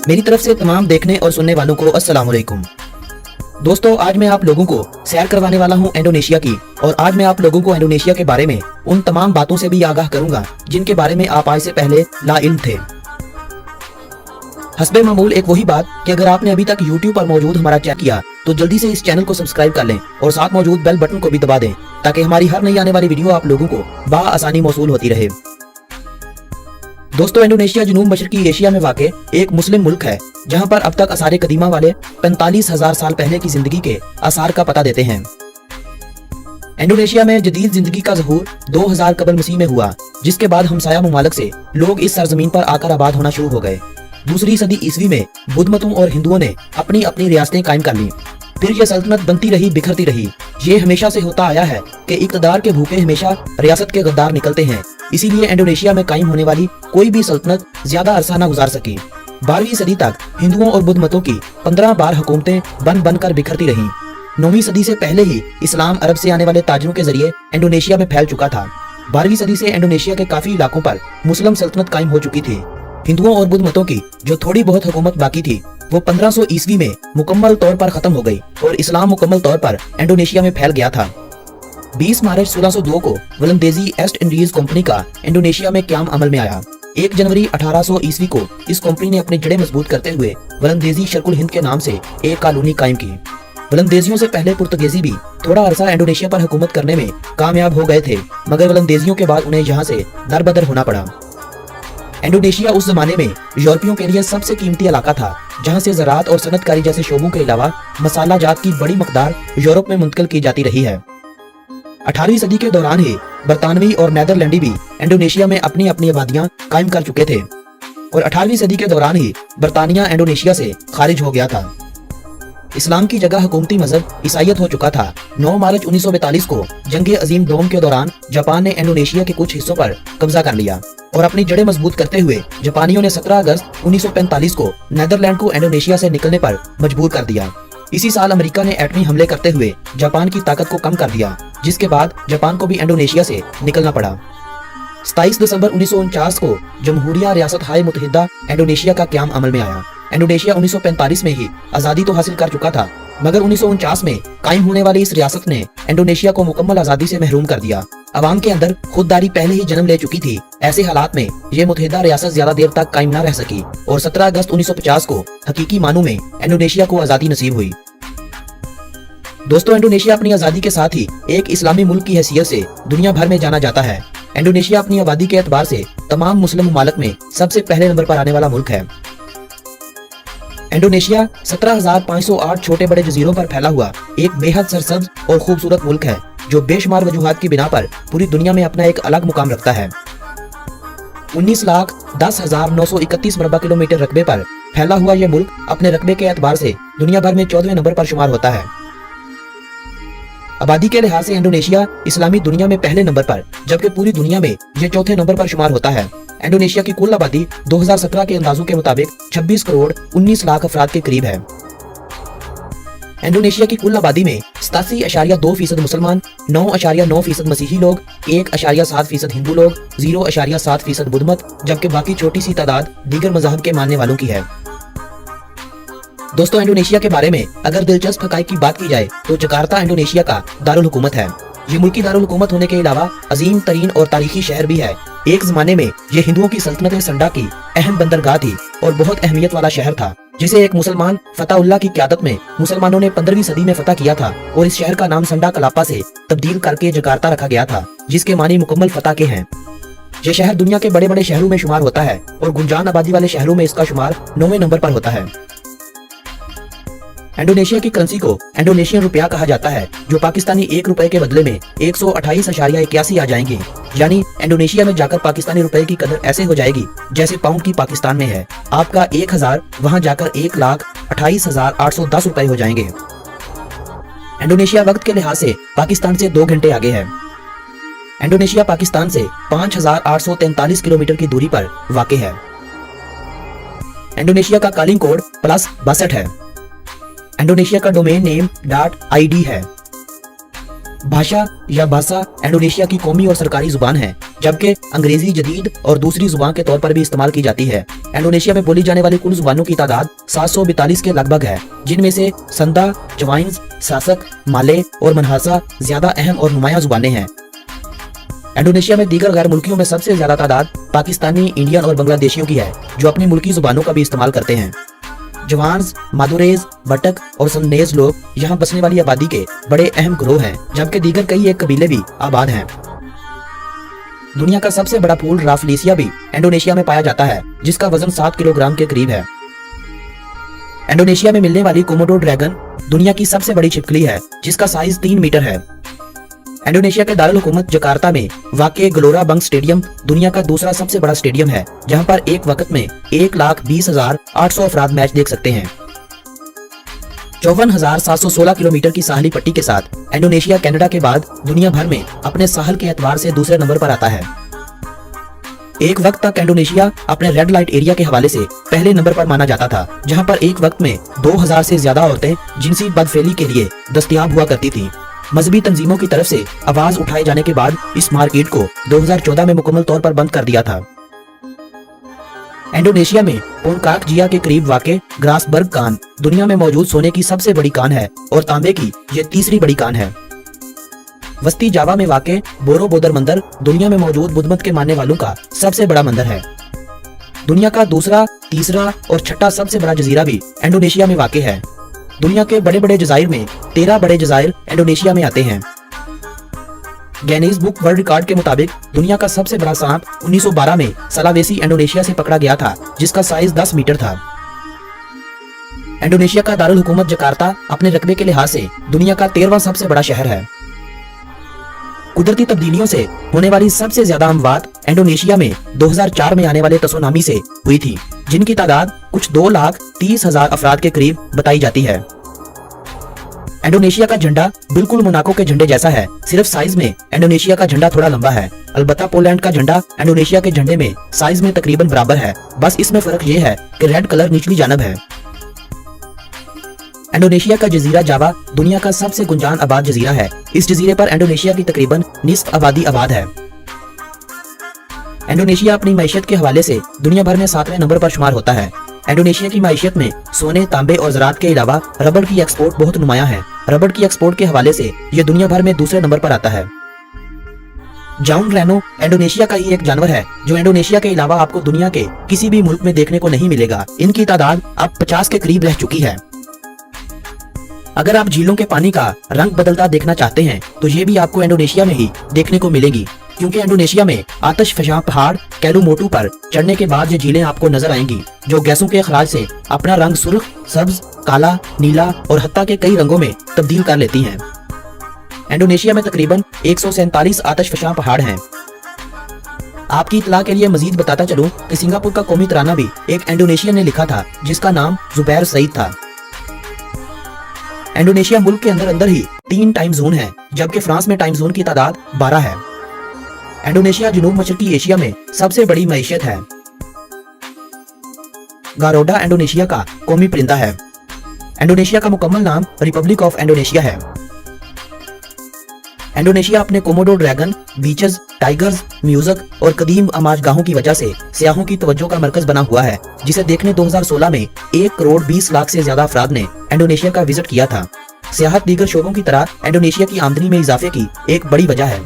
मेरी तरफ से तमाम देखने और सुनने वालों को अस्सलाम वालेकुम। दोस्तों, आज मैं आप लोगों को सैर करवाने वाला हूं इंडोनेशिया की, और आज मैं आप लोगों को इंडोनेशिया के बारे में उन तमाम बातों से भी आगाह करूंगा जिनके बारे में आप आज से पहले लाइल्म थे। हस्बे मामूल एक वही बात कि अगर आपने अभी तक YouTube पर मौजूद हमारा चेक किया तो जल्दी से इस चैनल को सब्सक्राइब कर लें और साथ मौजूद बेल बटन को भी दबा दें ताकि हमारी हर नई आने वाली वीडियो आप लोगों को बआसानी मौसूल होती रहे। दोस्तों, इंडोनेशिया जनूब मशरकी एशिया में वाक़ एक मुस्लिम मुल्क है जहां पर अब तक आसार कदीमा वाले 45,000 साल पहले की जिंदगी के आसार का पता देते हैं। इंडोनेशिया में जदीद जिंदगी का ज़हूर 2000 कबल मसीह में हुआ, जिसके बाद हमसाया मुमालिक से लोग इस सरजमीन पर आकर आबाद होना शुरू हो गए। दूसरी सदी ईस्वी में बुद्ध मतों और हिंदुओं ने अपनी अपनी रियासतें कायम कर ली। फिर यह सल्तनत बनती रही, बिखरती रही। ये हमेशा से होता आया है कि इक़्तिदार के भूखे हमेशा रियासत के गद्दार निकलते हैं, इसीलिए इंडोनेशिया में कायम होने वाली कोई भी सल्तनत ज्यादा अरसा न गुजार सकी। 12वीं सदी तक हिंदुओं और बुद्ध मतों की 15 बार हुकूमतें बन बनकर बिखरती रहीं। 9वीं सदी से पहले ही इस्लाम अरब से आने वाले ताजरों के जरिए इंडोनेशिया में फैल चुका था। 12वीं सदी से इंडोनेशिया के काफी इलाकों पर मुस्लिम सल्तनत कायम हो चुकी थी। हिंदुओं और बुद्ध मतों की जो थोड़ी बहुत हुकूमत बाकी थी वो 1500 ईस्वी में मुकम्मल तौर पर खत्म हो गई और इस्लाम मुकम्मल तौर पर इंडोनेशिया में फैल गया था। 20 मार्च 1602 को वलंदेजी ईस्ट इंडीज कंपनी का इंडोनेशिया में क़याम अमल में आया। 1 जनवरी 1800 ईस्वी को इस कंपनी ने अपनी जड़ें मजबूत करते हुए वलंदेजी शर्कुल हिंद के नाम से एक कॉलोनी कायम की। वलंदेजियों से पहले पुर्तगीजी भी थोड़ा अरसा इंडोनेशिया पर हुकूमत करने में कामयाब हो गए थे, मगर वलंदेजियों के बाद उन्हें यहाँ से दरबदर होना पड़ा। इंडोनेशिया उस जमाने में यूरोपियों के लिए सबसे कीमती इलाका था, जहां से ज़राअत और सनतकारी जैसे शोबों के अलावा मसाला जात की बड़ी मकदार यूरोप में मुंतकिल की जाती रही है। 18वीं सदी के दौरान ही बरतानवी और नेदरलैंडी भी इंडोनेशिया में अपनी अपनी आबादियां कायम कर चुके थे, और 18वीं सदी के दौरान ही बरतानिया इंडोनेशिया से खारिज हो गया था। इस्लाम की जगह हुकूमती मजहब ईसाईयत हो चुका था। 9 मार्च 1942 को जंग अजीम दोम के दौरान जापान ने इंडोनेशिया के कुछ हिस्सों पर कब्जा कर लिया और अपनी जड़ें मजबूत करते हुए जापानियों ने 17 अगस्त 1945 को नीदरलैंड को इंडोनेशिया से निकलने पर मजबूर कर दिया। इसी साल अमेरिका ने एटमी हमले करते हुए जापान की ताकत को कम कर दिया, जिसके बाद जापान को भी इंडोनेशिया से निकलना पड़ा। 27 दिसंबर 1949 को जमहूरिया रियासत हाय मुत्तहिदा इंडोनेशिया का क़याम अमल में आया। इंडोनेशिया 1945 में ही आज़ादी तो हासिल कर चुका था, मगर 1949 में कायम होने वाली इस रियासत ने इंडोनेशिया को मुकम्मल आज़ादी से महरूम कर दिया। अवाम के अंदर खुददारी पहले ही जन्म ले चुकी थी। ऐसे हालात में ये मुत्तहिदा रियासत ज्यादा देर तक कायम न रह सकी और 17 अगस्त 1950 को हकीकी मानों में इंडोनेशिया को आज़ादी नसीब हुई। दोस्तों, इंडोनेशिया अपनी आज़ादी के साथ ही एक इस्लामी मुल्क की हैसियत से दुनिया भर में जाना जाता है। इंडोनेशिया अपनी आबादी के एतबार से तमाम मुस्लिम मुमालिक में सबसे पहले नंबर पर आने वाला मुल्क है। इंडोनेशिया 17,508 छोटे बड़े जजीरों पर फैला हुआ एक बेहद सरसब्ज और खूबसूरत मुल्क है, जो बेशुमार वजूहात की बिना पर पूरी दुनिया में अपना एक अलग मुकाम रखता है। 19,10,931 मरबा किलोमीटर रकबे पर फैला हुआ यह मुल्क अपने रकबे के एतबार से दुनिया भर में 14वें नंबर पर शुमार होता है। आबादी के लिहाज से इंडोनेशिया इस्लामी दुनिया में पहले नंबर पर, जबकि पूरी दुनिया में यह चौथे नंबर पर शुमार होता है। इंडोनेशिया की कुल आबादी 2017 के अंदाजों के मुताबिक 26 करोड़ 19 लाख अफराद के करीब है। इंडोनेशिया की कुल आबादी में 87.2% मुसलमान, 9.9% मसीही लोग, 1.7% हिंदू लोग, 0.7% बुद्ध मत, जबकि बाकी छोटी सी तादाद दीगर मज़ाहब के मानने वालों की है। दोस्तों, इंडोनेशिया के बारे में अगर दिलचस्प हक़ाइक़ की बात की जाए तो जकार्ता इंडोनेशिया का दारुल हुकूमत है। ये मुल्की दारुल हुकूमत होने के अलावा अजीम तरीन और तारीखी शहर भी है। एक जमाने में ये हिंदुओं की सल्तनत संडा की अहम बंदरगाह थी और बहुत अहमियत वाला शहर था, जिसे एक मुसलमान फताउल्लाह की क़यादत में मुसलमानों ने 15वीं सदी में फतह किया था और इस शहर का नाम संडा कलापा से तब्दील करके जकार्ता रखा गया था, जिसके मानी मुकम्मल फतह के हैं। यह शहर दुनिया के बड़े बड़े शहरों में शुमार होता है और गुंजान आबादी वाले शहरों में इसका शुमार 9वें नंबर पर होता है। इंडोनेशिया की करेंसी को इंडोनेशियन रुपया कहा जाता है, जो पाकिस्तानी 1 रुपए के बदले में 128.81 आ जाएंगे। यानी इंडोनेशिया में जाकर पाकिस्तानी रुपए की कदर ऐसे हो जाएगी जैसे पाउंड की पाकिस्तान में है। आपका 1000 वहां जाकर 1,28,810 रुपए हो जाएंगे। इंडोनेशिया वक्त के लिहाज से पाकिस्तान से 2 घंटे आगे है। इंडोनेशिया पाकिस्तान से 5,843 किलोमीटर की दूरी पर वाक़ है। इंडोनेशिया का कॉलिंग कोड +62 है। इंडोनेशिया का डोमेन नेम .id है। भाषा या भाषा इंडोनेशिया की कौमी और सरकारी जुबान है, जबकि अंग्रेजी जदीद और दूसरी जुबान के तौर पर भी इस्तेमाल की जाती है। इंडोनेशिया में बोली जाने वाली कुल जुबानों की तादाद 742 के लगभग है, जिनमें से संदा, जवाइन्स, सासक, माले और मनहासा ज्यादा अहम और नुमायां जुबानें हैं। इंडोनेशिया में दीगर गैर मुल्कियों में सबसे ज्यादा तादाद पाकिस्तानी, इंडियन और बांग्लादेशियों की है, जो अपनी मुल्की जुबानों का भी इस्तेमाल करते हैं। जवान्स, मादुरेज, बटक और संदेज लोग यहाँ बसने वाली आबादी के बड़े अहम ग्रोह हैं, जबकि दीगर कई एक कबीले भी आबाद हैं। दुनिया का सबसे बड़ा फूल राफलेसिया भी इंडोनेशिया में पाया जाता है, जिसका वजन 7 किलोग्राम के करीब है। इंडोनेशिया में मिलने वाली कोमोडो ड्रैगन दुनिया की सबसे बड़ी छिपकली है, जिसका साइज 3 मीटर है। इंडोनेशिया के दारुल हुकूमत जकार्ता में वाक़े गलोरा बंग स्टेडियम दुनिया का दूसरा सबसे बड़ा स्टेडियम है, जहां पर एक वक्त में 1,20,800 अफराद मैच देख सकते हैं। 54,716 किलोमीटर की साहली पट्टी के साथ इंडोनेशिया कनाडा के बाद दुनिया भर में अपने साहल के एतबार से दूसरे नंबर पर आता है। एक वक्त तक इंडोनेशिया अपने रेड लाइट एरिया के हवाले से पहले नंबर पर माना जाता था, जहां पर एक वक्त में 2000 से ज्यादा औरतें जिनसी बदफेली के लिए दस्तयाब हुआ करती थी। मजहबी तंजीमों की तरफ से आवाज उठाए जाने के बाद इस मार्केट को 2014 में मुकम्मल तौर पर बंद कर दिया था। इंडोनेशिया में पोनकाक जिया के करीब वाक़े ग्रासबर्ग कान दुनिया में मौजूद सोने की सबसे बड़ी कान है और तांबे की ये तीसरी बड़ी कान है। वस्ती जावा में वाक़े बोरोबुदर मंदिर दुनिया में मौजूद बुद्ध मत के मानने वालों का सबसे बड़ा मंदिर है। दुनिया का दूसरा, तीसरा और छठा सबसे बड़ा जजीरा भी इंडोनेशिया में वाक़े है। दुनिया के बड़े बड़े जजायर में 13 बड़े जजायर इंडोनेशिया में आते हैं। गिनीज बुक वर्ल्ड रिकॉर्ड के मुताबिक दुनिया का सबसे बड़ा सांप 1912 में सलावेसी इंडोनेशिया से पकड़ा गया था, जिसका साइज 10 मीटर था। इंडोनेशिया का दारुल हुकूमत जकार्ता अपने रकबे के लिहाज से दुनिया का 13वां सबसे बड़ा शहर है। कुदरती तब्दीलियों से होने वाली सबसे ज्यादा अमवात इंडोनेशिया में 2004 में आने वाले त्सुनामी से हुई थी, जिनकी तादाद कुछ 2,30,000 अफराद के करीब बताई जाती है। इंडोनेशिया का झंडा बिल्कुल मोनाको के झंडे जैसा है, सिर्फ साइज में इंडोनेशिया का झंडा थोड़ा लंबा है। अलबत्ता पोलैंड का झंडा इंडोनेशिया के झंडे में साइज में तकरीबन बराबर है, बस इसमें फर्क ये है कि रेड कलर निचली जानब है। इंडोनेशिया का जजीरा जावा दुनिया का सबसे गुंजान आबाद जजीरा है। इस जजीरे पर इंडोनेशिया की तकरीबन निस्फ आबादी आबाद है। इंडोनेशिया अपनी मैशियत के हवाले से दुनिया भर में 7वें नंबर पर शुमार होता है। इंडोनेशिया की मैशियत में सोने, तांबे और ज़राअत के अलावा रबड़ की एक्सपोर्ट बहुत नुमायां है। रबड़ की एक्सपोर्ट के हवाले से यह दुनिया भर में दूसरे नंबर पर आता है। जाउन रैनो इंडोनेशिया का ही एक जानवर है जो इंडोनेशिया के अलावा आपको दुनिया के किसी भी मुल्क में देखने को नहीं मिलेगा। इनकी तादाद अब 50 के करीब रह चुकी है। अगर आप झीलों के पानी का रंग बदलता देखना चाहते हैं तो ये भी आपको इंडोनेशिया में ही देखने को मिलेगी, क्योंकि इंडोनेशिया में आतिशफशां पहाड़ कैलुमोटू पर चढ़ने के बाद ये झीलें आपको नजर आएंगी, जो गैसों के अखराज से अपना रंग सुर्ख, सब्ज, काला, नीला और हत्ता के कई रंगों में तब्दील कर लेती हैं। इंडोनेशिया में तकरीबन 147 आतिशफशां पहाड़ हैं। आपकी इत्तला के लिए मजीद बताता चलूं कि सिंगापुर का कौमी तराना भी एक इंडोनेशियन ने लिखा था, जिसका नाम जुबैर सईद था। इंडोनेशिया मुल्क के अंदर अंदर ही 3 टाइम जोन है, जबकि फ्रांस में टाइम जोन की तादाद 12 है। इंडोनेशिया जनूब मशरकी एशिया में सबसे बड़ी मईशत है। गारोडा इंडोनेशिया का कौमी परिंदा है। इंडोनेशिया का मुकम्मल नाम रिपब्लिक ऑफ इंडोनेशिया है। इंडोनेशिया अपने Komodo dragon, beaches, tigers, music और कदीम अमाजगाहों की वजह से सियाहों की तवज्जो का मरकज बना हुआ है, जिसे देखने 2016 में 1 करोड़ 20 लाख से ज्यादा अफराद ने इंडोनेशिया का विजिट किया था। सियाहत दीगर शोबों की तरह इंडोनेशिया की आमदनी में इजाफे की एक बड़ी वजह है।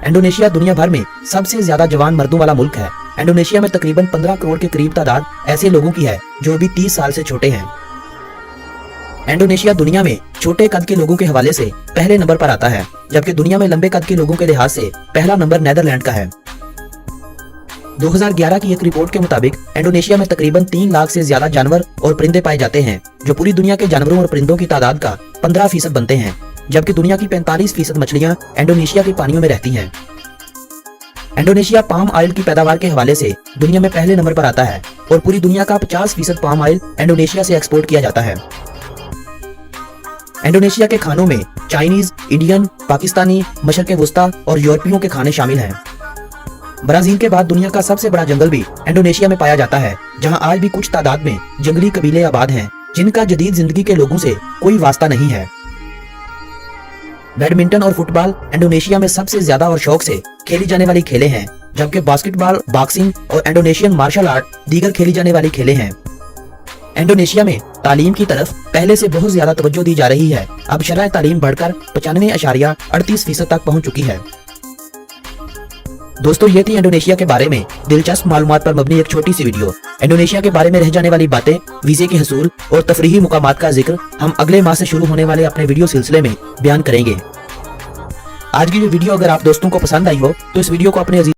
इंडोनेशिया दुनिया भर में सबसे ज्यादा जवान मर्दों वाला मुल्क है। इंडोनेशिया में तकरीबन 15 करोड़ के करीब तादाद ऐसे लोगों की है जो अभी 30 साल से छोटे हैं। इंडोनेशिया दुनिया में छोटे कद के लोगों के हवाले से पहले नंबर पर आता है, जबकि दुनिया में लंबे कद के लोगों के लिहाज से पहला नंबर नेदरलैंड का है। 2011 की एक रिपोर्ट के मुताबिक इंडोनेशिया में तकरीबन 3 लाख से ज्यादा जानवर और परिंदे पाए जाते हैं, जो पूरी दुनिया के जानवरों और परिंदों की तादाद का 15% बनते हैं, जबकि दुनिया की 45% मछलियां इंडोनेशिया के पानियों में रहती हैं। इंडोनेशिया पाम ऑयल की पैदावार के हवाले से दुनिया में पहले नंबर पर आता है और पूरी दुनिया का 50% पाम ऑयल इंडोनेशिया से एक्सपोर्ट किया जाता है। इंडोनेशिया के खानों में चाइनीज, इंडियन, पाकिस्तानी, मशरक़े वुस्ता और यूरोपियों के खाने शामिल हैं। ब्राजील के बाद दुनिया का सबसे बड़ा जंगल भी इंडोनेशिया में पाया जाता है, जहां आज भी कुछ तादाद में जंगली कबीले आबाद हैं, जिनका जदीद जिंदगी के लोगों से कोई वास्ता नहीं है। बैडमिंटन और फुटबॉल इंडोनेशिया में सबसे ज्यादा और शौक से खेली जाने वाली खेलें हैं। जबकि बास्केटबॉल, बॉक्सिंग और इंडोनेशियन मार्शल आर्ट दीगर खेली जाने वाली खेलें हैं। इंडोनेशिया में तालीम की तरफ पहले से बहुत ज्यादा तवज्जो दी जा रही है। अब शरह तालीम बढ़कर 95.38% तक पहुंच चुकी है। दोस्तों, ये थी इंडोनेशिया के बारे में दिलचस्प मालूमात पर मबनी एक छोटी सी वीडियो। इंडोनेशिया के बारे में रह जाने वाली बातें, वीजे के हसूल और तफरीही मुकामात का जिक्र हम अगले माह से शुरू होने वाले अपने वीडियो सिलसिले में बयान करेंगे। आज की ये वीडियो अगर आप दोस्तों को पसंद आई हो तो इस वीडियो को अपने